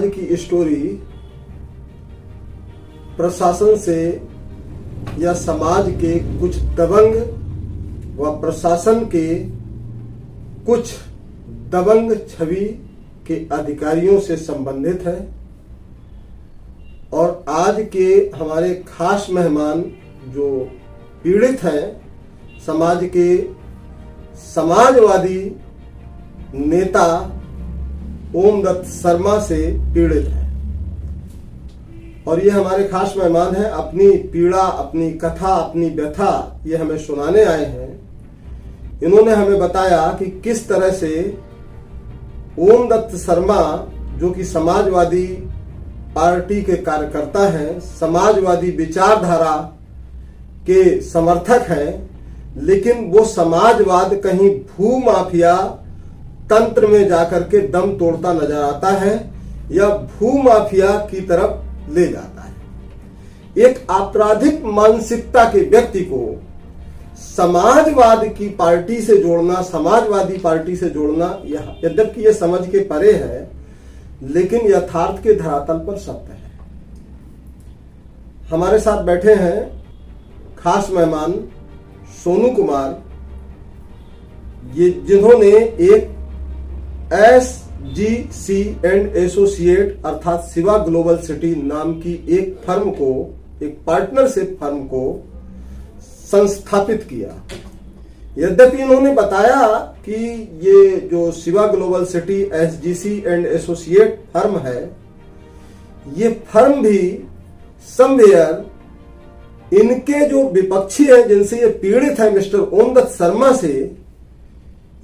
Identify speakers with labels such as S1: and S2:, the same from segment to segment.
S1: आज की स्टोरी प्रशासन से या समाज के कुछ दबंग व प्रशासन के कुछ दबंग छवि के अधिकारियों से संबंधित है। और आज के हमारे खास मेहमान जो पीड़ित हैं, समाज के समाजवादी नेता ओम दत्त शर्मा से पीड़ित हैं। और ये हमारे खास मेहमान हैं। अपनी पीड़ा, अपनी कथा, अपनी व्यथा ये हमें सुनाने आए हैं। इन्होंने हमें बताया कि किस तरह से ओम दत्त शर्मा, जो कि समाजवादी पार्टी के कार्यकर्ता हैं, समाजवादी विचारधारा के समर्थक हैं, लेकिन वो समाजवाद कहीं भू माफिया तंत्र में जाकर के दम तोड़ता नजर आता है या भू माफिया की तरफ ले जाता है। एक आपराधिक मानसिकता के व्यक्ति को समाजवाद की पार्टी से जोड़ना, समाजवादी पार्टी से जोड़ना, यद्यपि ये समझ के परे है, लेकिन यथार्थ के धरातल पर सत्य है। हमारे साथ बैठे हैं खास मेहमान सोनू कुमार, ये जिन्होंने एक SGC एंड एसोसिएट अर्थात शिवा ग्लोबल सिटी नाम की एक फर्म को, एक पार्टनरशिप फर्म को संस्थापित किया। यद्यपि इन्होंने बताया कि ये जो Shiva global city SGC and associate firm है, ये फर्म भी समवेयर इनके जो विपक्षी हैं, जिनसे ये पीड़ित है मिस्टर ओम दत्त शर्मा से,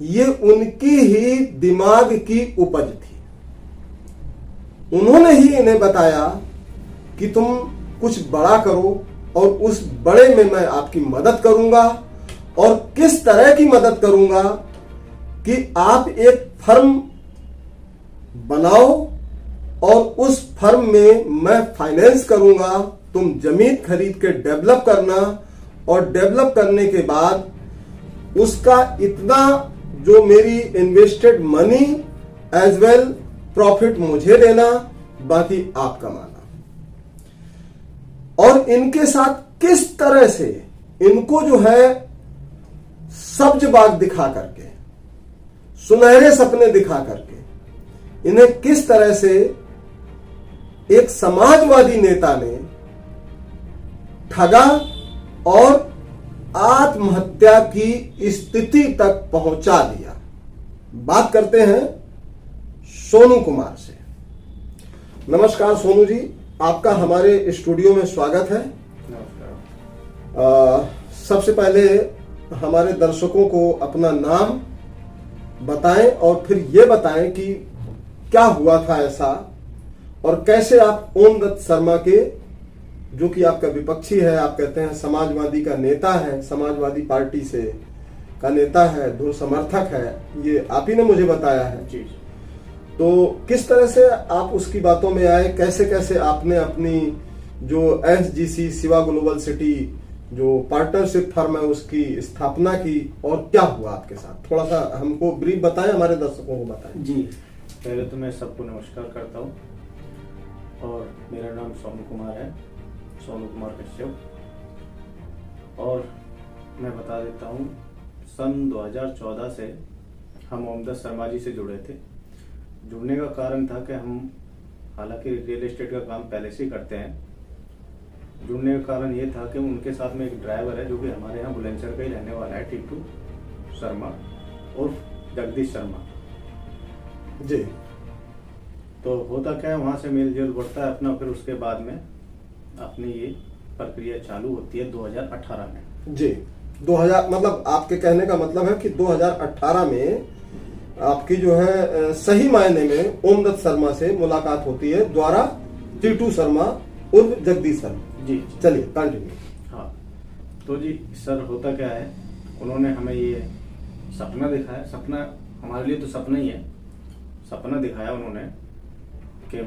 S1: ये उनकी ही दिमाग की उपज थी। उन्होंने ही इन्हें बताया कि तुम कुछ बड़ा करो और उस बड़े में मैं आपकी मदद करूंगा। और किस तरह की मदद करूंगा कि आप एक फर्म बनाओ और उस फर्म में मैं फाइनेंस करूंगा, तुम जमीन खरीद के डेवलप करना, और डेवलप करने के बाद उसका इतना जो मेरी invested money as well profit मुझे देना, बाकी आप कमाना। और इनके साथ किस तरह से इनको जो है सब्ज बाग दिखा करके, सुनहरे सपने दिखा करके, इन्हें किस तरह से एक समाजवादी नेता ने ठगा और आत्महत्या की स्थिति तक पहुंचा दिया। बात करते हैं सोनू कुमार से। नमस्कार सोनू जी, आपका हमारे स्टूडियो में स्वागत है। सबसे पहले हमारे दर्शकों को अपना नाम बताएं और फिर ये बताएं कि क्या हुआ था ऐसा, और कैसे आप ओम दत्त शर्मा के, जो कि आपका विपक्षी है, आप कहते हैं समाजवादी का नेता है, समाजवादी पार्टी से का नेता है, धुर समर्थक है, ये आप ही ने मुझे बताया है जी। तो किस तरह से आप उसकी बातों में आए, कैसे कैसे आपने अपनी जो SGC शिवा ग्लोबल सिटी जो पार्टनरशिप फर्म है उसकी स्थापना की, और क्या हुआ आपके साथ, थोड़ा सा हमको ब्रीफ बताएं, हमारे दर्शकों को बताएं
S2: जी। पहले तो मैं सबको नमस्कार करता हूँ, और मेरा नाम सोनू कुमार है, सोनू कुमार कश्यप। और मैं बता देता हूँ, सन 2014 से हम ओम दत्त शर्मा जी से जुड़े थे। जुड़ने का कारण था कि हम, हालांकि रियल एस्टेट का काम पहले से ही करते हैं, जुड़ने का कारण ये था कि उनके साथ में एक ड्राइवर है जो कि हमारे यहाँ बुलंदशहर का ही रहने वाला है, टीटू शर्मा और जगदीश शर्मा
S1: जी।
S2: तो होता क्या है, वहाँ से मेल जोल बढ़ता है अपना, फिर उसके बाद में अपनी ये प्रक्रिया चालू होती है 2018 में
S1: जी। 2000 मतलब आपके कहने का मतलब है कि 2018 में आपकी जो है सही मायने में ओम दत्त शर्मा से मुलाकात होती है, द्वारा टीटू शर्मा उर्फ जगदीश शर्मा
S2: जी।
S1: चलिए कंटिन्यू।
S2: हाँ, तो जी सर होता क्या है, उन्होंने हमें ये सपना दिखाया। सपना हमारे लिए तो सपना ही है। सपना दिखाया उन्होंने कि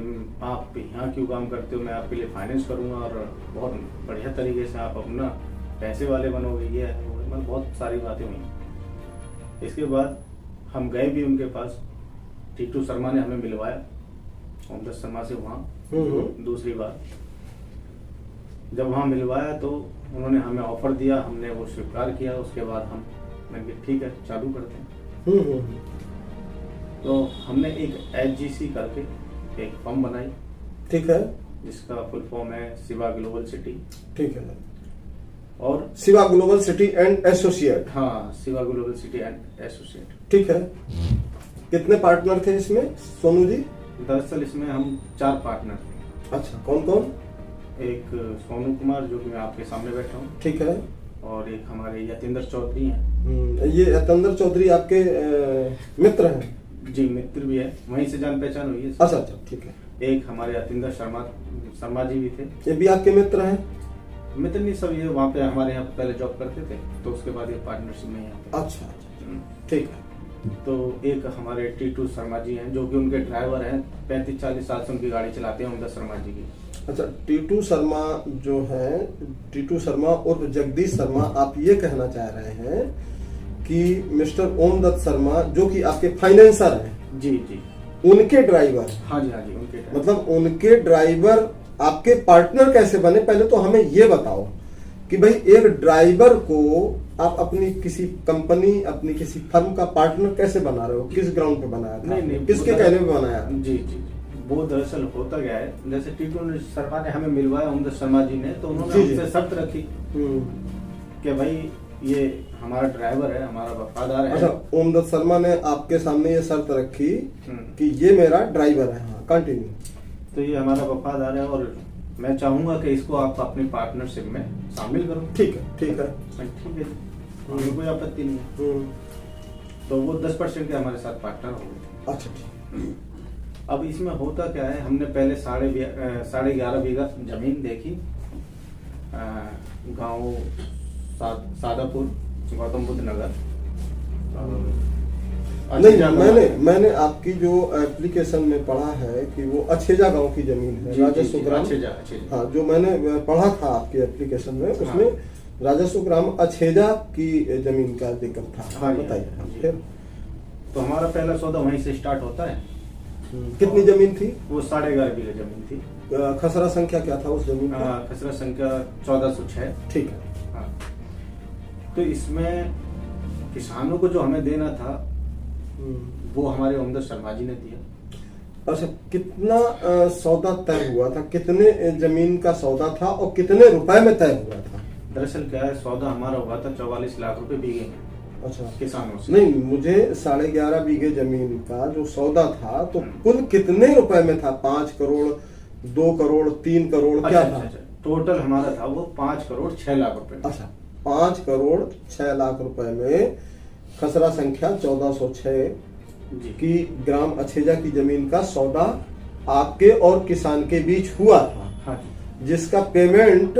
S2: आप यहाँ क्यों काम करते हो, मैं आपके लिए फाइनेंस करूँगा और बहुत बढ़िया तरीके से आप अपना पैसे वाले बनोगे, ये है वो, मतलब बहुत सारी बातें हुई। इसके बाद हम गए भी उनके पास, टीटू शर्मा ने हमें मिलवाया ओमदत्त शर्मा से वहाँ
S1: हम्म।
S2: दूसरी बार। जब वहाँ मिलवाया तो उन्होंने हमें ऑफर दिया, हमने वो स्वीकार किया। उसके बाद मैंने कहा ठीक है चालू करते हैं।
S1: हम्म।
S2: तो हमने एक SGC करके एक फर्म बनाई,
S1: ठीक है।
S2: जिसका फुल फॉर्म है शिवा ग्लोबल सिटी।
S1: ठीक है।
S2: और
S1: Shiva global city and associate.
S2: हाँ, Shiva global city and associate.
S1: ठीक है। कितने पार्टनर थे इसमें सोनू जी?
S2: दरअसल इसमें हम 4 पार्टनर थे।
S1: अच्छा, कौन कौन?
S2: एक सोनू कुमार, जो कि मैं आपके सामने बैठा हूँ,
S1: ठीक है।
S2: और एक हमारे यतेंद्र चौधरी हैं।
S1: ये यतेंद्र चौधरी आपके मित्र हैं?
S2: जी, मित्र भी है, वहीं से जान पहचान हुई है।
S1: अच्छा अच्छा, ठीक है।
S2: एक हमारे यतेंद्र शर्मा जी भी थे।
S1: ये भी आपके मित्र हैं?
S2: मित्र नहीं, सब ये वहाँ पे हमारे यहाँ पे पहले जॉब करते थे, तो उसके बाद ये पार्टनरशिप में यहाँ पे।
S1: अच्छा अच्छा, ठीक है।
S2: तो एक हमारे टीटू शर्मा जी हैं, जो कि उनके ड्राइवर हैं। 35-40 साल से उनकी गाड़ी चलाते हैं ओमदत्त शर्मा जी की।
S1: अच्छा, टीटू शर्मा जो है, टीटू शर्मा उर्फ जगदीश शर्मा, आप ये कहना चाह रहे हैं कि मिस्टर ओमदत्त शर्मा जो कि आपके फाइनेंसर हैं,
S2: जी जी,
S1: उनके ड्राइवर?
S2: हाँ जी हाँ जी, उनके ड्राइवर।
S1: मतलब उनके ड्राइवर आपके पार्टनर कैसे बने? पहले तो हमें ये बताओ कि भाई एक ड्राइवर को आप अपनी किसी कंपनी, अपनी किसी फर्म का पार्टनर कैसे बना रहे हो? किस ग्राउंड पे बनाया था?
S2: नहीं,
S1: किसके कहने पे बनाया?
S2: जी जी, वो दरअसल होता गया है, जैसे टीटू शर्मा ने हमें मिलवाया ओमदत्त शर्मा जी ने, तो उन्होंने
S1: जी, जी।
S2: हमसे शर्त रखी कि भाई ये हमारा ड्राइवर है, हमारा वफादार है।
S1: अच्छा, ओमदत्त शर्मा ने आपके सामने ये शर्त रखी कि ये मेरा ड्राइवर है। हाँ, कंटिन्यू।
S2: तो ये हमारा वफादार है और मैं चाहूंगा कि इसको आप अपनी पार्टनरशिप में शामिल करो।
S1: ठीक है, ठीक है।
S2: ठीक है, हमें कोई आपत्ति नहीं है। तो वो 10% के हमारे साथ पार्टनर हो गए।
S1: अच्छा, ठीक।
S2: अब इसमें होता क्या है, हमने पहले 11.5 बीघा जमीन देखी, गांव सादापुर, गौतम बुद्ध नगर।
S1: नहीं, मैंने आपकी जो एप्लीकेशन में पढ़ा है कि वो अछेजा गांव की जमीन है, राजस्व ग्राम। हाँ, जो मैंने पढ़ा था आपकी एप्लीकेशन में, उसमें राजस्व ग्राम अछेजा की जमीन का जिक्र था।
S2: हाँ,
S1: बताइए फिर।
S2: तो हमारा पहला सौदा वहीं से स्टार्ट होता है।
S1: कितनी जमीन थी?
S2: वो 11.5 बीघा जमीन थी।
S1: खसरा संख्या क्या था उस जमीन का?
S2: खसरा संख्या 1406।
S1: ठीक है।
S2: हाँ, तो इसमें किसानों को जो हमें देना था वो हमारे ओमदत्त शर्मा जी ने दिया।
S1: अच्छा, कितना सौदा तय हुआ था? कितने जमीन का सौदा था और कितने रुपए में तय हुआ था?
S2: दरअसल क्या है, सौदा हमारा हुआ था 44 लाख रुपए बीघे में।
S1: अच्छा,
S2: किसानों से।
S1: नहीं, मुझे 11.5 बीघे जमीन का जो सौदा था तो कुल कितने रुपए में था? 5 करोड़, 2 करोड़, 3 करोड़, क्या था?
S2: अच्छा, टोटल हमारा था वो 5 करोड़ 6 लाख रुपए।
S1: अच्छा, 5 करोड़ 6 लाख रुपए में खसरा संख्या 1406 की ग्राम अछेजा की जमीन का सौदा आपके और किसान के बीच हुआ था।
S2: हाँ जी,
S1: जिसका पेमेंट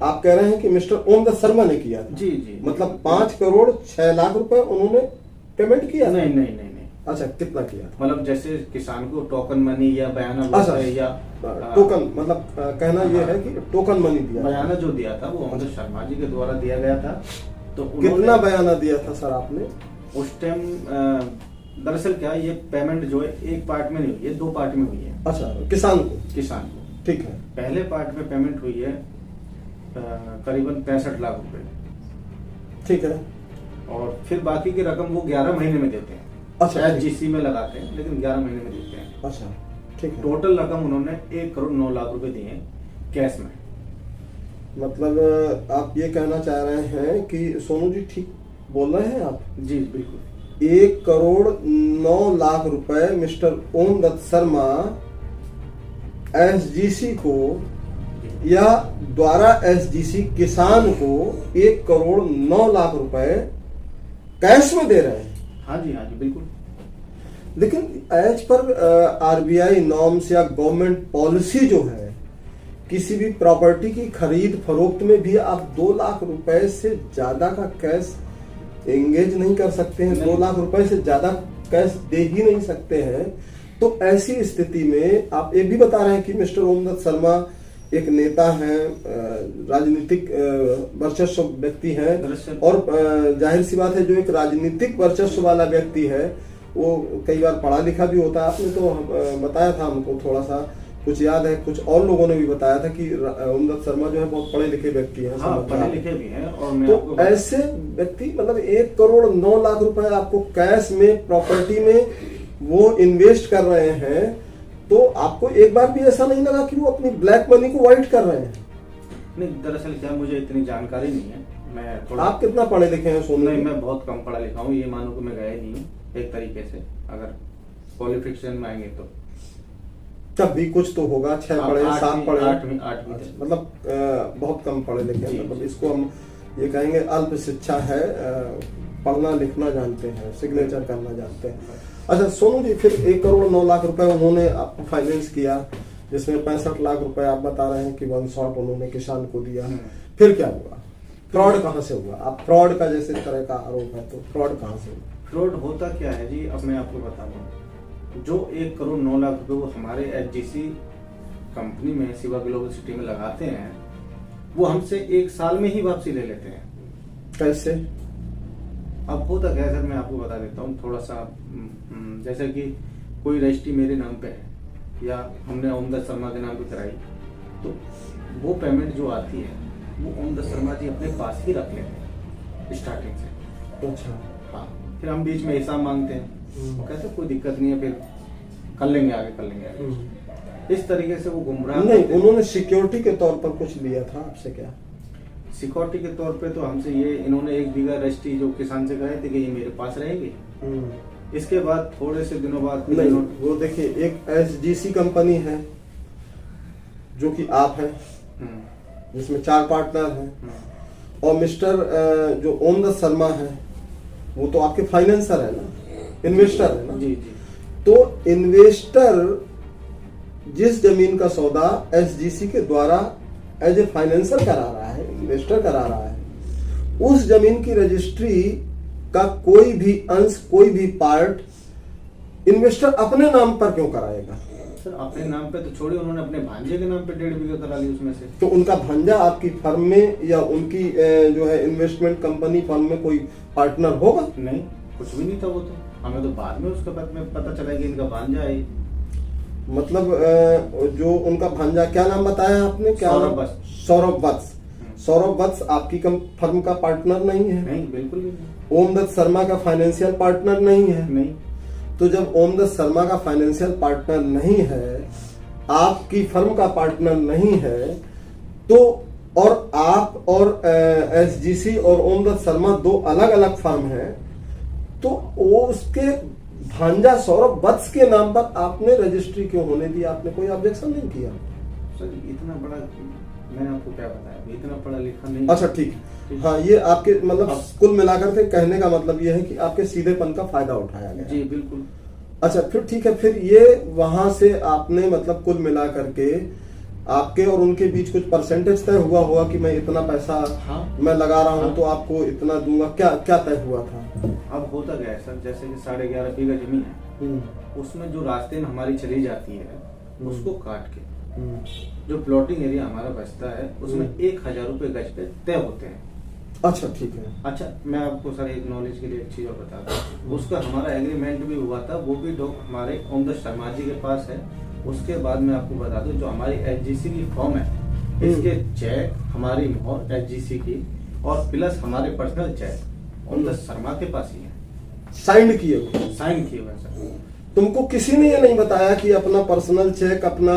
S1: आप कह रहे हैं कि मिस्टर ओमदत्त शर्मा ने किया था?
S2: जी जी,
S1: मतलब 5 करोड़ 6 लाख रुपए उन्होंने पेमेंट किया?
S2: नहीं नहीं नहीं।
S1: अच्छा, कितना किया था?
S2: मतलब जैसे किसान को टोकन मनी या बयाना
S1: अच्छा,
S2: या
S1: टोकन, मतलब कहना यह है कि टोकन मनी दिया,
S2: बयाना जो दिया था वो ओमदत्त शर्मा जी के द्वारा दिया गया था। तो
S1: कितना बयाना दिया था सर आपने
S2: उस टाइम? दरअसल क्या है, ये पेमेंट जो है एक पार्ट में नहीं हुई है, 2 पार्ट में हुई है।
S1: अच्छा, किसान को? ठीक है।
S2: पहले पार्ट में पेमेंट हुई है करीबन 65 लाख रुपए।
S1: ठीक है।
S2: और फिर बाकी की रकम वो 11 महीने में देते हैं।
S1: अच्छा,
S2: GC में लगाते हैं, लेकिन 11 महीने में देते हैं।
S1: अच्छा, ठीक है।
S2: टोटल रकम उन्होंने 1 करोड़ 9 लाख रुपए दिए हैं कैश में।
S1: मतलब आप ये कहना चाह रहे हैं कि सोनू जी ठीक बोल रहे हैं आप?
S2: जी बिल्कुल।
S1: 1 करोड़ 9 लाख रुपए मिस्टर ओमदत्त शर्मा SGC को या द्वारा SGC किसान को 1 करोड़ 9 लाख रुपए कैश में दे रहे हैं?
S2: हाँ जी बिल्कुल।
S1: लेकिन एज पर RBI नॉर्म्स या गवर्नमेंट पॉलिसी जो है, किसी भी प्रॉपर्टी की खरीद फरोख्त में भी आप 2 लाख रुपए से ज्यादा का कैश एंगेज नहीं कर सकते हैं। 2 लाख रुपए से ज्यादा कैश दे ही नहीं सकते हैं। तो ऐसी स्थिति में आप ये भी बता रहे हैं कि मिस्टर ओमदत्त शर्मा एक नेता हैं, राजनीतिक वर्चस्व व्यक्ति हैं, और जाहिर सी बात है जो एक राजनीतिक वर्चस्व वाला व्यक्ति है वो कई बार पढ़ा लिखा भी होता है। आपने तो बताया था हमको, थोड़ा सा कुछ याद है, कुछ और लोगों ने भी बताया था कि ओमदत्त शर्मा जो है बहुत पढ़े लिखे व्यक्ति हैं।
S2: हाँ, पढ़े लिखे भी हैं। और मैं
S1: तो ऐसे व्यक्ति मतलब 1,09,00,000 रुपए आपको कैश में, प्रॉपर्टी में वो इन्वेस्ट कर रहे हैं, तो आपको एक बार भी ऐसा नहीं लगा कि वो अपनी ब्लैक मनी को व्हाइट कर रहे हैं?
S2: नहीं, दरअसल क्या, मुझे इतनी जानकारी नहीं है। मैं थोड़ा,
S1: आप कितना पढ़े लिखे हैं सोनू?
S2: नहीं, मैं बहुत कम पढ़ा लिखा हूँ, ये मानो कि मैं गया ही नहीं हूँ एक तरीके से, अगर क्वालिफिकेशन में आएंगे तो।
S1: तब भी कुछ तो होगा, 6 पढ़े, 7 पढ़े,
S2: 8वीं
S1: मतलब बहुत कम पढ़े लिखे हैं। मतलब इसको हम ये कहेंगे अल्प शिक्षा है, पढ़ना लिखना जानते हैं, सिग्नेचर करना जानते हैं। अच्छा सोनू जी, फिर 1,09,00,000 रुपए उन्होंने आपको फाइनेंस किया, जिसमें 65 लाख रुपए आप बता रहे हैं कि वन शॉट उन्होंने किसान को दिया। फिर क्या हुआ? फ्रॉड कहाँ से हुआ? आप फ्रॉड का जैसे तरह का आरोप है, तो फ्रॉड कहाँ से हुआ?
S2: फ्रॉड होता क्या है जी, अब मैं आपको बताऊंगा। जो 1,09,00,000 रुपए वो हमारे एचजीसी कंपनी में, शिवा ग्लोबल सिटी में लगाते हैं, वो हमसे 1 साल में ही वापसी ले लेते हैं।
S1: कैसे?
S2: अब होता क्या है सर, मैं आपको बता देता हूँ थोड़ा सा। जैसे कि कोई रजिस्ट्री मेरे नाम पे है या हमने ओमदत्त शर्मा के नाम पे कराई, तो वो पेमेंट जो आती है वो ओमदत्त शर्मा जी अपने पास ही रख लेते हैं स्टार्टिंग से।
S1: अच्छा।
S2: हाँ, फिर हम बीच में हिसाब मांगते हैं, वो कहते हैं कोई दिक्कत नहीं है, फिर कर लेंगे आगे, कर लेंगे आगे। इस तरीके से वो गुमराह
S1: नहीं, उन्होंने सिक्योरिटी के तौर पर कुछ लिया था आपसे क्या?
S2: सिक्योरिटी के तौर पे तो हमसे ये, इन्होंने 1 बीघा रजिस्ट्री जो किसान से कहे थे कि ये मेरे पास रहेगी। इसके बाद थोड़े से दिनों बाद
S1: नहीं, वो देखिए, एक एसजीसी कंपनी है जो कि आप हैं, जिसमें 4 पार्टनर हैं, और मिस्टर जो ओमदत्त शर्मा है वो तो आपके फाइनेंसर है ना, इन्वेस्टर है ना?
S2: जी जी।
S1: तो इन्वेस्टर जिस जमीन का सौदा एसजीसी के द्वारा एज ए फाइनेंसर करा रहा है, इन्वेस्टर करा रहा है, उस जमीन की रजिस्ट्री का कोई भी अंश, कोई भी पार्ट इन्वेस्टर अपने नाम पर क्यों कराएगा?
S2: सर अपने नाम पे तो छोड़िए, उन्होंने अपने भांजे के नाम पे 1.5 बीघा करा ली उसमें से।
S1: तो उनका भांजा आपकी फर्म में या उनकी जो है इन्वेस्टमेंट कंपनी फर्म में कोई पार्टनर होगा?
S2: नहीं, कुछ भी नहीं था वो तो। हमें तो बाद में उसके बाद में पता चला कि इनका भांजा है।
S1: मतलब जो उनका भांजा, क्या नाम बताया आपने? क्या?
S2: सौरभ वत्स।
S1: सौरभ वत्स। सौरभ वत्स आपकी फर्म का पार्टनर नहीं है?
S2: नहीं, बिल्कुल भी नहीं।
S1: ओमदत्त शर्मा का फाइनेंशियल पार्टनर नहीं है?
S2: नहीं।
S1: तो जब ओमदत्त शर्मा का फाइनेंशियल पार्टनर नहीं है, आपकी फर्म का पार्टनर नहीं है, तो और आप और एसजीसी और ओमदत्त शर्मा 2 अलग अलग फर्म हैं, तो वो उसके भांजा सौरभ वत्स के नाम पर आपने रजिस्ट्री क्यों होने दी? आपने कोई ऑब्जेक्शन नहीं किया?
S2: सर इतना बड़ा, मैंने आपको क्या बताया, इतना पढ़ा लिखा नहीं।
S1: अच्छा ठीक है। हाँ, ये आपके मतलब कुल मिलाकर के कहने का मतलब ये है कि आपके सीधेपन का फायदा उठाया गया।
S2: जी बिल्कुल।
S1: अच्छा फिर ठीक है, फिर ये वहां से आपने मतलब कुल मिलाकर के आपके और उनके बीच कुछ परसेंटेज तय हुआ होगा कि मैं इतना पैसा मैं लगा रहा हूँ तो आपको इतना दूंगा, क्या क्या तय हुआ था?
S2: अब होता गया है सर, जैसे कि 11.5 बीघा जमीन है, उसमें जो रास्ते में हमारी चली जाती है उसको काट के जो प्लॉटिंग एरिया हमारा बचता है उसमें 1,000 रुपए गज पे तय होते हैं।
S1: अच्छा ठीक है।
S2: अच्छा, मैं आपको सर एक नॉलेज के लिए एक चीज और बता दूं, उसका हमारा एग्रीमेंट भी हुआ था, वो भी हमारे ओमदत्त शर्मा जी के पास है। उसके बाद मैं आपको बता दूं, जो हमारी एचजीसी की फॉर्म है, इसके चेक, हमारी मोहर एचजीसी की, और प्लस हमारे पर्सनल चेक ओमदत्त शर्मा के पास ही है,
S1: साइन किए हुए।
S2: साइन किए हुए सर। तुमको
S1: किसी ने ये नहीं बताया कि अपना पर्सनल चेक, अपना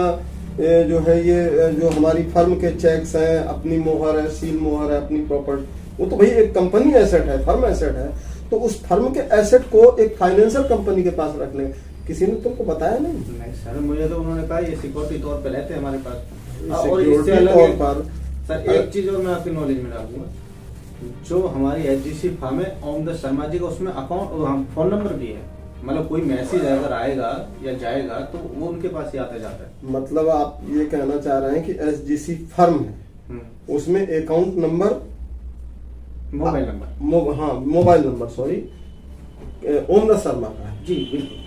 S1: जो है ये जो हमारी फर्म के चेक्स हैं, अपनी मोहर है, सील मोहर है, अपनी प्रॉपर्टी, वो तो भाई एक कंपनी एसेट है, फर्म एसेट है, तो उस फर्म के एसेट को एक फाइनेंशियल कंपनी के पास रख ले, किसी ने तुमको बताया नहीं?
S2: नहीं सर, मुझे तो उन्होंने कहा ये सिक्योरिटी तौर पे रहते हैं हमारे पास। और
S1: सिक्योरिटी
S2: इससे अलग
S1: तौर पर
S2: सर एक चीज और मैं आपकी नॉलेज में डालूंगा, जो हमारी एचजीसी फर्म है ओमदत्त शर्मा जी का, उसमें अकाउंट फोन नंबर भी है, मतलब कोई मैसेज अगर आएगा या जाएगा तो वो उनके पास ही आता जाता है।
S1: मतलब आप ये कहना चाह रहे हैं कि एसजीसी फर्म है, उसमें अकाउंट नंबर,
S2: मोबाइल नंबर,
S1: हाँ mobile number, sorry, Omdatt Sharma का है?
S2: जी बिल्कुल।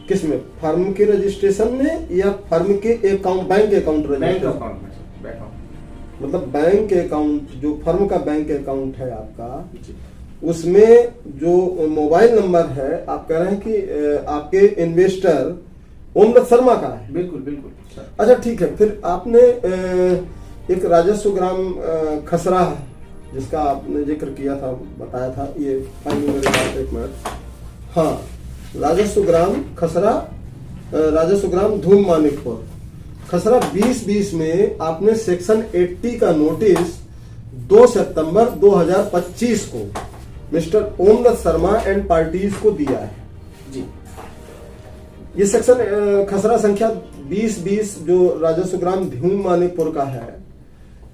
S1: किसमें? फर्म के रजिस्ट्रेशन में या फर्म के account, bank account
S2: bank
S1: registration?
S2: Account में सर, बैंक अकाउंट।
S1: मतलब बैंक अकाउंट, जो फर्म का बैंक अकाउंट है आपका, उसमें जो मोबाइल नंबर है आप कह रहे हैं कि आपके इन्वेस्टर ओमदत्त शर्मा का है।
S2: बिल्कुल बिल्कुल सर।
S1: अच्छा ठीक है, फिर आपने एक राजस्व ग्राम खसरा है जिसका आपने जिक्र किया था, बताया था, ये फाइनल मेरे पास, एक मिनट। हाँ, राजस्व ग्राम खसरा, राजस्व ग्राम धूम मानिकपुर खसरा 2020 में आपने सेक्शन 80 का नोटिस 2 सितंबर 2025 को mister Omdatt Sharma and parties को दिया है
S2: जी।
S1: ये सेक्शन खसरा संख्या 2020 जो राजस्व ग्राम धूम मानिकपुर का है,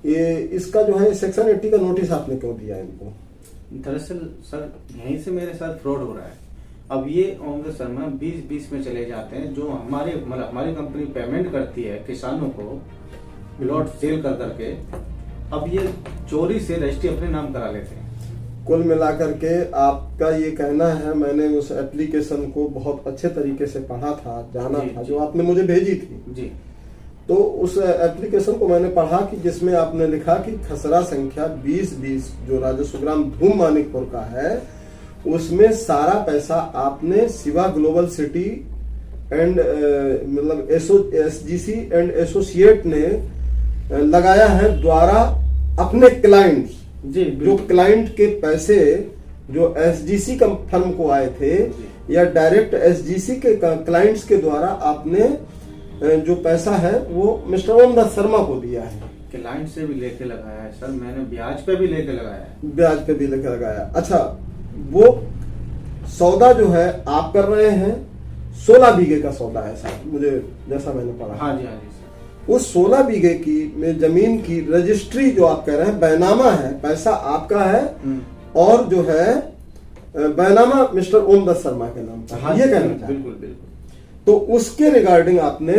S1: ये इसका जो है सेक्शन 80 का नोटिस आपने क्यों दिया इनको?
S2: दरअसल सर यहीं से मेरे साथ फ्रॉड हो रहा है। अब ये ओमदत्त शर्मा 2020 में चले जाते हैं, जो हमारी कंपनी पेमेंट करती है किसानों को प्लॉट सेल कर करके, अब ये चोरी से रजिस्ट्री अपने नाम करा लेते हैं।
S1: कुल मिलाकर के आपका ये कहना है, मैंने उस एप्लीकेशन को बहुत अच्छे तरीके से पढ़ा था, जाना था, जो आपने मुझे भेजी थी
S2: जी।
S1: तो उस एप्लीकेशन को मैंने पढ़ा कि जिसमें आपने लिखा कि खसरा संख्या 2020 जो राजस्व ग्राम धूम मानिकपुर का है, उसमें सारा पैसा आपने शिवा ग्लोबल सिटी एंड मतलब SGC एंड एसोसिएट ने लगाया है द्वारा अपने क्लाइंट्स
S2: जी।
S1: जो क्लाइंट के पैसे जो SGC फर्म को आए थे या डायरेक्ट SGC के क्लाइंट्स के द्वारा आपने जो पैसा है वो मिस्टर ओमदत्त शर्मा को दिया है।
S2: क्लाइंट से भी लेके लगाया है सर, मैंने ब्याज पे भी लेके लगाया है।
S1: ब्याज पे भी लेके लगाया। अच्छा, वो सौदा जो है आप कर रहे हैं 16 बीघे का सौदा है सर, मुझे जैसा मैंने पढ़ा।
S2: हाँ जी हाँ जी सर।
S1: उस 16 बीघे की में जमीन की रजिस्ट्री जो आप कह रहे हैं बैनामा है, पैसा आपका है और जो है बैनामा मिस्टर ओमदत्त शर्मा के नाम पर।
S2: हाँ,
S1: ये कहना चाहते हैं।
S2: बिल्कुल बिल्कुल।
S1: तो उसके रिगार्डिंग आपने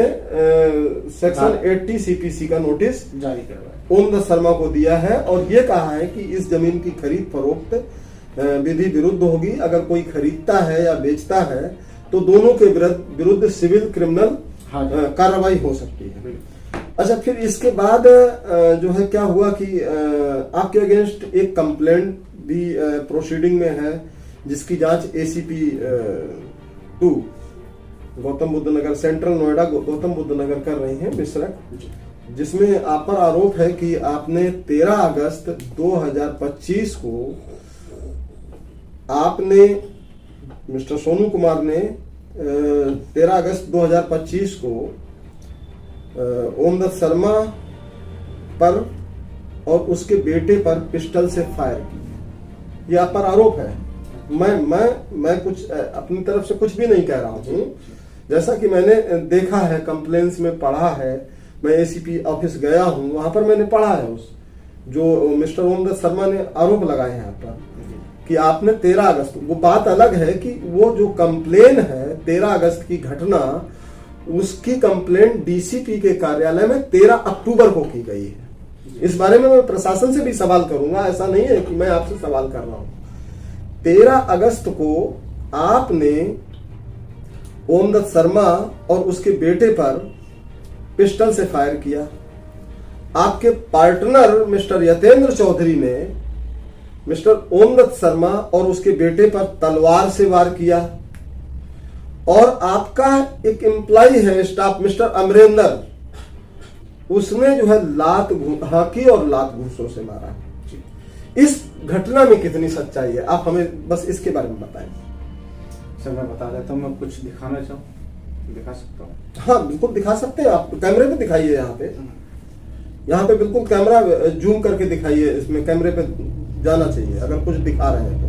S1: सेक्शन 80 CPC का नोटिस
S2: जारी करवाया,
S1: ओमदत्त शर्मा को दिया है और ये कहा है कि इस जमीन की खरीद फरोख्त विधि विरुद्ध होगी। अगर कोई खरीदता है या बेचता है तो दोनों के विरुद्ध सिविल क्रिमिनल कार्रवाई हो सकती है। अच्छा, फिर इसके बाद जो है क्या हुआ कि आपके अगेंस्ट एक कंप्लेंट भी प्रोसीडिंग में है, जिसकी जांच ACP 2 गौतम बुद्ध नगर, सेंट्रल नोएडा गौतम बुद्ध नगर कर रही हैं मिश्रक, जिसमें आप पर आरोप है कि आपने 13 अगस्त 2025 को आपने मिस्टर सोनू कुमार ने 13 अगस्त 2025 को ओमदत्त शर्मा पर और उसके बेटे पर पिस्टल से फायर की। ये आप पर आरोप है। मैं कुछ अपनी तरफ से कुछ भी नहीं कह रहा हूँ, जैसा कि मैंने देखा है, कंप्लेंट्स में पढ़ा है, मैं ACP ऑफिस गया हूँ, वहां पर मैंने पढ़ा है उस जो मिस्टर ओमदत्त शर्मा ने आरोप लगाए हैं आप पर कि आपने 13 अगस्त, वो बात अलग है कि वो जो कंप्लेन है 13 अगस्त की घटना, उसकी कंप्लेंट DCP के कार्यालय में 13 अक्टूबर को की गई है। इस बारे में मैं प्रशासन से भी सवाल करूंगा, ऐसा नहीं है कि मैं आपसे सवाल कर रहा हूं। 13 अगस्त को आपने ओमदत्त शर्मा और उसके बेटे पर पिस्टल से फायर किया। आपके पार्टनर मिस्टर यतेंद्र चौधरी ने मिस्टर ओमदत्त शर्मा और उसके बेटे पर तलवार से वार किया और आपका एक एम्प्लॉय है स्टाफ मिस्टर अमरेंद्र, उसने जो है लात हाकी और लात घूंसों से मारा। इस घटना में कितनी सच्चाई है, आप हमें बस इसके बारे में बताएं।
S2: सर मैं बता देता हूँ, मैं कुछ दिखाना चाहूँ, दिखा सकता हूँ?
S1: हाँ बिल्कुल दिखा सकते हैं आप, कैमरे पे दिखाइए। यहाँ पे बिल्कुल कैमरा जूम करके दिखाइए, इसमें कैमरे पे जाना चाहिए अगर कुछ दिखा रहे हैं तो।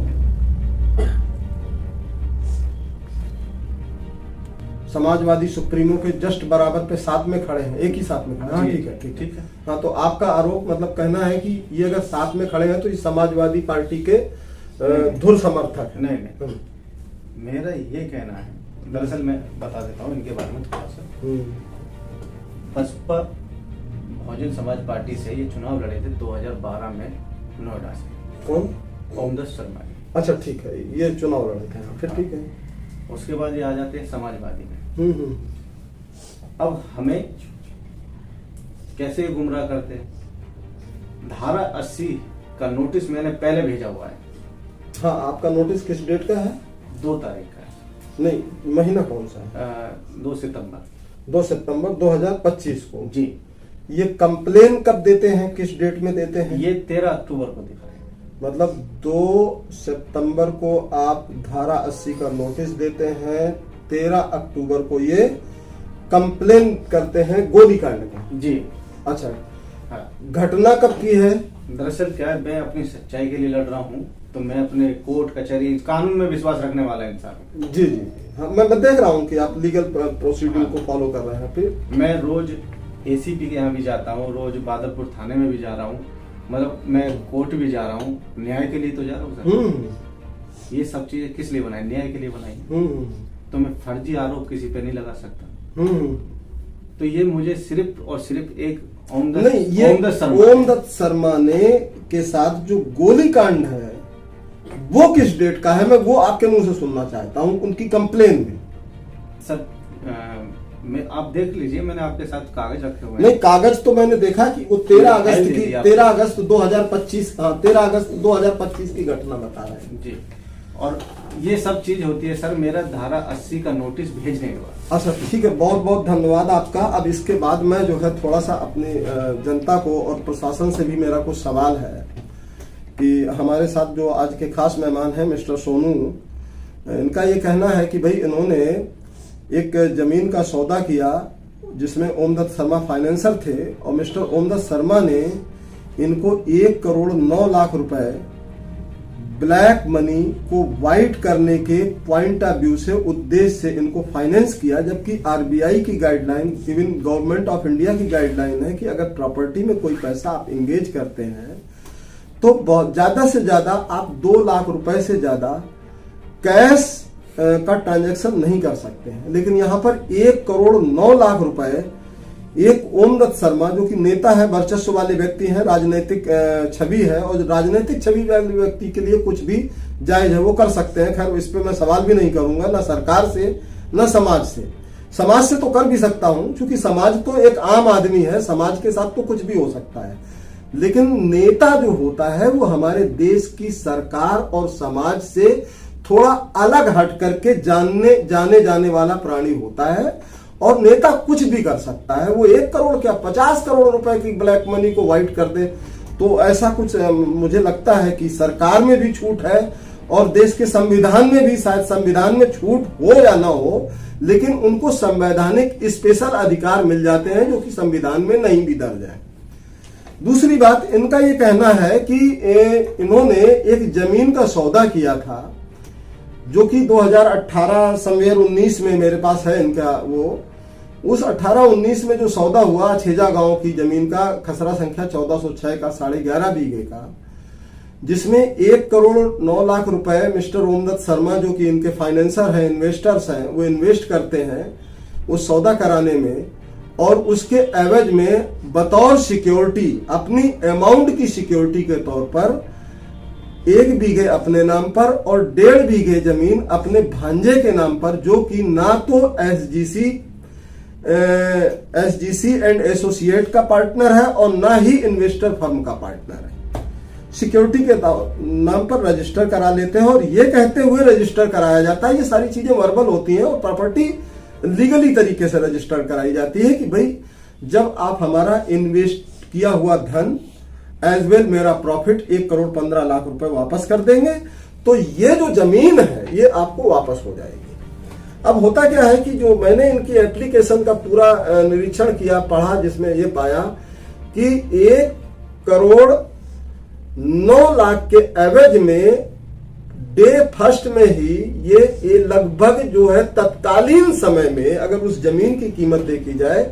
S1: समाजवादी सुप्रीमो के जस्ट बराबर पे साथ में खड़े हैं, एक ही साथ में खड़े हैं। हाँ ठीक है, ठीक है। हाँ, तो आपका आरोप मतलब कहना है कि ये अगर साथ में खड़े हैं तो ये समाजवादी पार्टी के धुर समर्थक है।
S2: नहीं, मेरा ये कहना है, दरअसल मैं बता देता हूँ इनके बारे में थोड़ा सा। बसपा बहुजन समाज पार्टी से ये चुनाव लड़े थे 2012 में नोएडा से।
S1: कौन?
S2: ओमदत्त शर्मा।
S1: अच्छा ठीक है, ये चुनाव लड़े थे, फिर ठीक है।
S2: उसके बाद ये आ जाते हैं समाजवादी में। अब हमें कैसे गुमराह करते? धारा 80 का नोटिस मैंने पहले भेजा हुआ है।
S1: हाँ, आपका नोटिस किस डेट का है?
S2: 2 तारीख का है।
S1: नहीं, महीना कौन सा है?
S2: 2 सितंबर।
S1: 2 सितंबर 2025 को।
S2: जी।
S1: ये कंप्लेन कब देते हैं, किस डेट में देते हैं?
S2: ये 13 अक्टूबर को दिखाएगा।
S1: मतलब 2 सितंबर को आप धारा 80 का नोटिस देते हैं, 13 अक्टूबर को ये कंप्लेन करते हैं गोलीकांड का।
S2: जी।
S1: अच्छा,
S2: हाँ।
S1: घटना कब की है?
S2: दरअसल क्या है, मैं अपनी सच्चाई के लिए लड़ रहा हूँ, तो मैं अपने कोर्ट कचहरी कानून में विश्वास रखने वाला इंसान हूँ।
S1: जी जी। हाँ, मैं देख रहा हूँ कि आप लीगल प्रोसीडिंग को फॉलो कर रहे हैं। फिर
S2: मैं रोज एसीपी के यहाँ भी जाता हूँ, रोज बादलपुर थाने में भी जा रहा हूँ, मतलब मैं कोर्ट भी जा रहा हूँ, न्याय के लिए तो जा रहा हूँ सर। ये सब चीजें किस लिए बनाई? न्याय के लिए बनाई। तो मैं फर्जी आरोप किसी पे नहीं लगा सकता। तो ये मुझे सिर्फ और सिर्फ एक
S1: नहीं, ये ओमदत्त शर्मा ने के साथ जो गोलीकांड है वो किस डेट का है, मैं वो आपके मुंह से सुनना चाहता हूँ, उनकी कंप्लेन भी।
S2: सर मैं आप देख लीजिए, मैंने आपके साथ कागज रखे हुए हैं।
S1: नहीं, कागज तो मैंने देखा कि वो 13 अगस्त 2025 13 अगस्त 2025 की घटना बता रहे हैं।
S2: जी। और ये सब चीज होती है सर मेरा धारा 80 का नोटिस भेजने के बाद।
S1: अच्छा, ठीक है, बहुत बहुत धन्यवाद आपका। अब इसके बाद मैं जो है थोड़ा सा अपनी जनता को और प्रशासन से भी मेरा कुछ सवाल है कि हमारे साथ जो आज के खास मेहमान हैं मिस्टर सोनू, इनका ये कहना है कि भाई इन्होंने एक जमीन का सौदा किया जिसमें ओमदत्त शर्मा फाइनेंसर थे, और मिस्टर ओमदत्त शर्मा ने इनको 1 करोड़ 9 लाख रुपए ब्लैक मनी को वाइट करने के पॉइंट ऑफ व्यू से, उद्देश्य से इनको फाइनेंस किया, जबकि आरबीआई की guideline, even government of India की गाइडलाइन है कि अगर प्रॉपर्टी में कोई पैसा आप एंगेज करते हैं तो बहुत ज्यादा से ज्यादा आप 2 लाख रुपए से ज्यादा कैश का ट्रांजैक्शन नहीं कर सकते हैं। लेकिन यहां पर 1 करोड़ 9 लाख रुपए एक ओमदत्त शर्मा जो कि नेता है, वर्चस्व वाले व्यक्ति हैं, राजनीतिक छवि है, और राजनीतिक छवि वाले व्यक्ति के लिए कुछ भी जायज है, वो कर सकते हैं। खैर, इस पे मैं सवाल भी नहीं करूंगा, ना सरकार से ना समाज से। समाज से तो कर भी सकता हूं, क्योंकि समाज तो एक आम आदमी है, समाज के साथ तो कुछ भी हो सकता है। लेकिन नेता जो होता है वो हमारे देश की सरकार और समाज से थोड़ा अलग हट करके जाने जाने वाला प्राणी होता है, और नेता कुछ भी कर सकता है। वो 1 करोड़ क्या 50 करोड़ रुपए की ब्लैक मनी को वाइट कर दे, तो ऐसा कुछ मुझे लगता है कि सरकार में भी छूट है, और देश के संविधान में भी, शायद संविधान में छूट हो या ना हो, लेकिन उनको संवैधानिक स्पेशल अधिकार मिल जाते हैं जो कि संविधान में नहीं भी दर्ज है। दूसरी बात, इनका ये कहना है कि इन्होंने एक जमीन का सौदा किया था जो कि 2018 समवेयर 19 में मेरे पास है इनका, वो उस 18-19 में जो सौदा हुआ छेजा गांव की जमीन का, खसरा संख्या 1406 का 11.5 बीघे का, जिसमें 1 करोड़ 9 लाख रुपए मिस्टर ओमदत्त शर्मा जो कि इनके फाइनेंसर हैं, इन्वेस्टर्स हैं, वो इन्वेस्ट करते हैं उस सौदा कराने में, और उसके एवज में बतौर सिक्योरिटी, अपनी अमाउंट की सिक्योरिटी के तौर पर 1 बीघे अपने नाम पर और 1.5 बीघे जमीन अपने भांजे के नाम पर, जो कि ना तो एसजीसी एंड एसोसिएट का पार्टनर है और ना ही इन्वेस्टर फर्म का पार्टनर है, सिक्योरिटी के नाम पर रजिस्टर करा लेते हैं, और ये कहते हुए रजिस्टर कराया जाता है। ये सारी चीजें वर्बल होती हैं, और प्रॉपर्टी लीगली तरीके से रजिस्टर कराई जाती है कि भाई जब आप हमारा इन्वेस्ट किया हुआ धन एज वेल मेरा प्रॉफिट 1 करोड़ 15 लाख रुपए वापस कर देंगे, तो ये जो जमीन है ये आपको वापस हो जाएगी। अब होता क्या है कि जो मैंने इनकी एप्लीकेशन का पूरा निरीक्षण किया, पढ़ा, जिसमें ये पाया कि 1 करोड़ 9 लाख के एवज में डे फर्स्ट में ही ये लगभग जो है तत्कालीन समय में, अगर उस जमीन की कीमत देखी जाए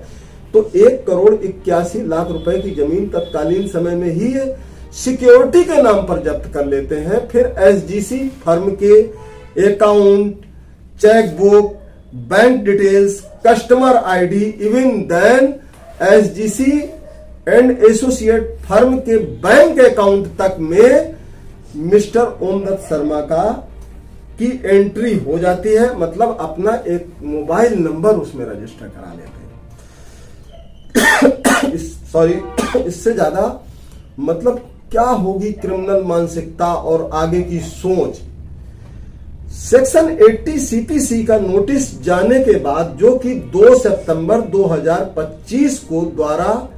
S1: तो 1 करोड़ 81 लाख रुपए की जमीन तत्कालीन समय में ही ये सिक्योरिटी के नाम पर जब्त कर लेते हैं। फिर एसजीसी फर्म के account, chequebook, bank details, customer ID, even then SGC and associate firm के बैंक अकाउंट तक में मिस्टर ओमदत्त शर्मा की एंट्री हो जाती है, मतलब अपना एक मोबाइल नंबर उसमें रजिस्टर करा लेते हैं। इससे ज्यादा मतलब क्या होगी क्रिमिनल मानसिकता और आगे की सोच। सेक्शन 80 सीपीसी का नोटिस जाने के बाद, जो कि 2 सितंबर 2025 को द्वारा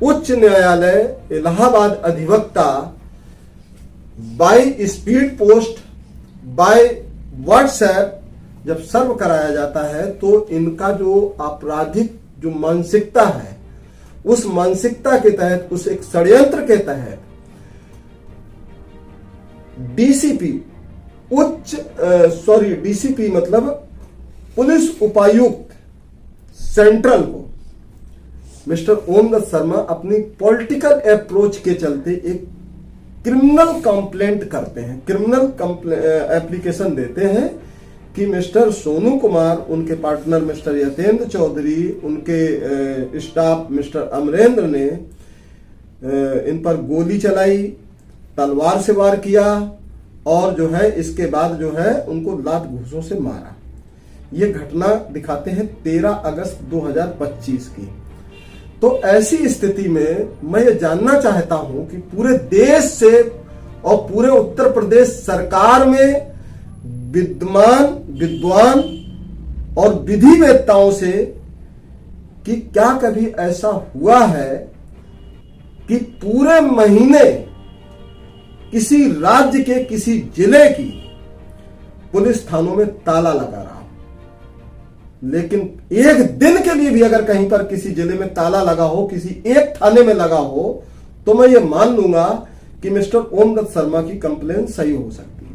S1: उच्च न्यायालय इलाहाबाद अधिवक्ता by speed post by WhatsApp जब सर्व कराया जाता है, तो इनका जो आपराधिक जो मानसिकता है, उस मानसिकता के तहत, उस एक षड्यंत्र के तहत डीसीपी डीसीपी मतलब पुलिस उपायुक्त सेंट्रल को मिस्टर ओमदत्त शर्मा अपनी पॉलिटिकल अप्रोच के चलते एक क्रिमिनल कंप्लेंट करते हैं, क्रिमिनल एप्लीकेशन देते हैं कि मिस्टर सोनू कुमार, उनके पार्टनर मिस्टर यतेंद्र चौधरी, उनके स्टाफ मिस्टर अमरेंद्र ने इन पर गोली चलाई, तलवार से वार किया और जो है इसके बाद जो है उनको लात घूंसों से मारा। ये घटना दिखाते हैं 13 अगस्त 2025 की। तो ऐसी स्थिति में मैं ये जानना चाहता हूं कि पूरे देश से और पूरे उत्तर प्रदेश सरकार में विद्वान और विधिवेत्ताओं से कि क्या कभी ऐसा हुआ है कि पूरे महीने किसी राज्य के किसी जिले की पुलिस थानों में ताला लगा रहा, लेकिन एक दिन के लिए भी अगर कहीं पर किसी जिले में ताला लगा हो, किसी एक थाने में लगा हो, तो मैं ये मान लूंगा कि मिस्टर ओमदत्त शर्मा की कंप्लेन सही हो सकती है।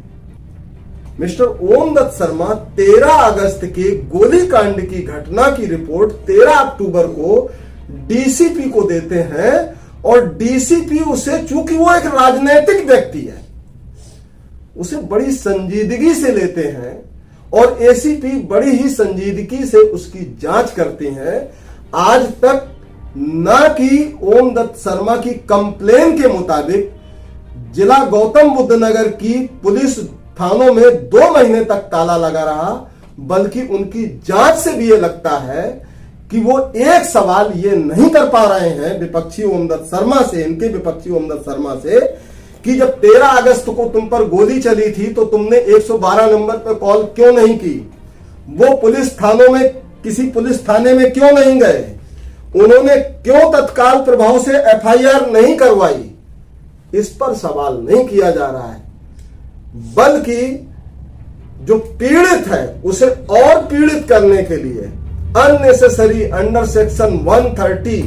S1: मिस्टर ओमदत्त शर्मा 13 अगस्त के गोलीकांड की घटना की रिपोर्ट 13 अक्टूबर को डीसीपी को देते हैं और डीसीपी उसे, चूंकि वो एक राजनीतिक व्यक्ति है, उसे बड़ी संजीदगी से लेते हैं और एसीपी बड़ी ही संजीदगी से उसकी जांच करते हैं। आज तक ना कि ओमदत्त शर्मा की कंप्लेन के मुताबिक जिला गौतम बुद्ध नगर की पुलिस थानों में 2 महीने तक ताला लगा रहा, बल्कि उनकी जांच से भी ये लगता है कि वो एक सवाल ये नहीं कर पा रहे हैं विपक्षी ओमदत्त शर्मा से, इनके विपक्षी ओमदत्त शर्मा से, कि जब 13 अगस्त को तुम पर गोली चली थी तो तुमने 112 नंबर पर कॉल क्यों नहीं की? वो पुलिस थानों में, किसी पुलिस थाने में क्यों नहीं गए? उन्होंने क्यों तत्काल प्रभाव से एफआईआर नहीं करवाई? इस पर सवाल नहीं किया जा रहा है, बल्कि जो पीड़ित है उसे और पीड़ित करने के लिए unnecessary under section 130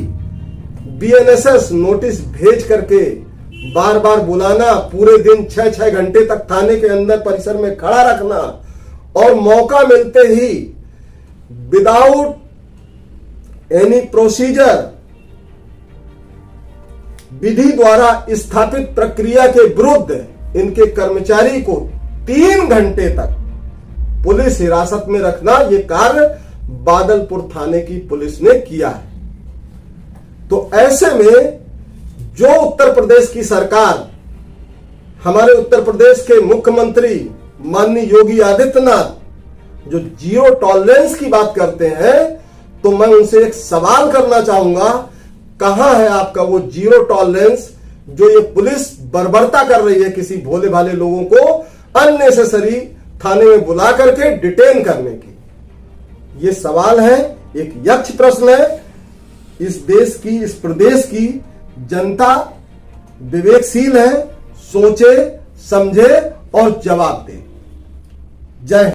S1: BNSS notice भेज करके बार बार बुलाना, पूरे दिन 6-6 घंटे तक थाने के अंदर परिसर में खड़ा रखना और मौका मिलते ही विदाउट एनी प्रोसीजर, विधि द्वारा स्थापित प्रक्रिया के विरुद्ध इनके कर्मचारी को 3 घंटे तक पुलिस हिरासत में रखना, यह कार्य बादलपुर थाने की पुलिस ने किया है। तो ऐसे में जो उत्तर प्रदेश की सरकार, हमारे उत्तर प्रदेश के मुख्यमंत्री माननीय योगी आदित्यनाथ जो जीरो टॉलरेंस की बात करते हैं, तो मैं उनसे एक सवाल करना चाहूंगा, कहां है आपका वो जीरो टॉलरेंस जो ये पुलिस बर्बरता कर रही है किसी भोले भाले लोगों को अननेसेसरी थाने में बुला करके डिटेन करने की? ये सवाल है, एक यक्ष प्रश्न है। इस देश की, इस प्रदेश की जनता विवेकशील है, सोचे समझे और जवाब दे। जय हिंद।